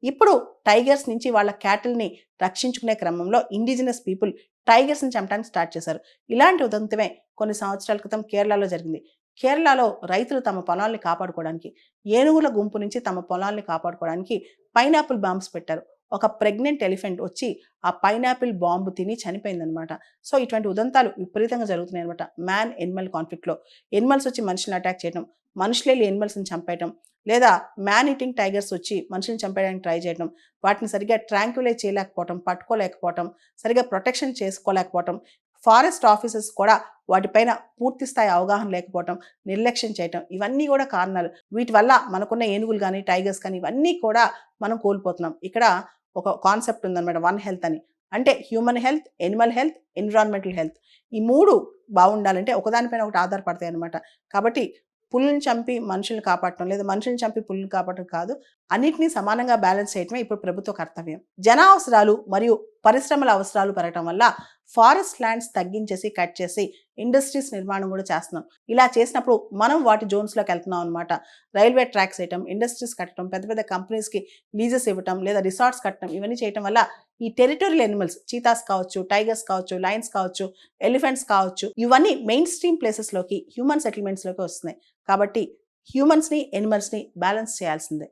ఇప్పుడు టైగర్స్ నుంచి వాళ్ళ క్యాటిల్ని రక్షించుకునే క్రమంలో ఇండిజినస్ పీపుల్ టైగర్స్ని చంపడానికి స్టార్ట్ చేశారు. ఇలాంటి ఉదంతమే కొన్ని సంవత్సరాల క్రితం కేరళలో జరిగింది. కేరళలో రైతులు తమ పొలాల్ని కాపాడుకోవడానికి, ఏనుగుల గుంపు నుంచి తమ పొలాల్ని కాపాడుకోవడానికి పైనాపిల్ బాంబ్స్ పెట్టారు. ఒక ప్రెగ్నెంట్ ఎలిఫెంట్ వచ్చి ఆ పైనాపిల్ బాంబు తిని చనిపోయిందనమాట. సో ఇటువంటి ఉదంతాలు విపరీతంగా జరుగుతున్నాయి అనమాట. మ్యాన్ ఎనిమల్ కాన్ఫ్లిక్ట్లో ఎనిమల్స్ వచ్చి మనుషులను అటాక్ చేయడం, మనుషులే ఎనిమల్స్ని చంపేయడం, లేదా మ్యాన్ ఈటింగ్ టైగర్స్ వచ్చి మనుషులను చంపేయడానికి ట్రై చేయడం, వాటిని సరిగ్గా ట్రాంక్యులైజ్ చేయలేకపోవటం, పట్టుకోలేకపోవటం, సరిగ్గా ప్రొటెక్షన్ చేసుకోలేకపోవటం, ఫారెస్ట్ ఆఫీసర్స్ కూడా వాటిపైన పూర్తి స్థాయి అవగాహన లేకపోవటం, నిర్లక్ష్యం చేయటం, ఇవన్నీ కూడా కారణాలు. వీటి వల్ల మనకున్న ఏనుగులు కానీ టైగర్స్ కానీ ఇవన్నీ కూడా మనం కోల్పోతున్నాం. ఇక్కడ ఒక కాన్సెప్ట్ ఉందన్నమాట, వన్ హెల్త్ అని. అంటే human health, Animal health, environmental health, ఈ మూడు బాగుండాలంటే ఒకదానిపైన ఒకటి ఆధారపడతాయి అనమాట. కాబట్టి పులుల్ని చంపి మనుషుల్ని కాపాడటం, లేదా మనుషుల్ని చంపి పులుల్ని కాపాడటం కాదు, అన్నిటినీ సమానంగా బ్యాలెన్స్ చేయటమే ఇప్పుడు ప్రభుత్వ కర్తవ్యం. జన అవసరాలు మరియు పరిశ్రమల అవసరాలు పెరగటం వల్ల ఫారెస్ట్ ల్యాండ్స్ తగ్గించేసి కట్ చేసి ఇండస్ట్రీస్ నిర్మాణం కూడా చేస్తున్నాం. ఇలా చేసినప్పుడు మనం వాటి జోన్స్లోకి వెళ్తున్నాం అనమాట. రైల్వే ట్రాక్స్ వేయటం, ఇండస్ట్రీస్ కట్టడం, పెద్ద పెద్ద కంపెనీస్కి లీజెస్ ఇవ్వటం, లేదా రిసార్ట్స్ కట్టడం, ఇవన్నీ చేయటం వల్ల ఈ టెరిటోరియల్ ఎనిమల్స్, చీతాస్ కావచ్చు, టైగర్స్ కావచ్చు, లయన్స్ కావచ్చు, ఎలిఫెంట్స్ కావచ్చు, ఇవన్నీ మెయిన్ స్ట్రీమ్ ప్లేసెస్లోకి, హ్యూమన్ సెటిల్మెంట్స్లోకి వస్తున్నాయి. కాబట్టి హ్యూమన్స్ని, ఎనిమల్స్ని బ్యాలెన్స్ చేయాల్సిందే.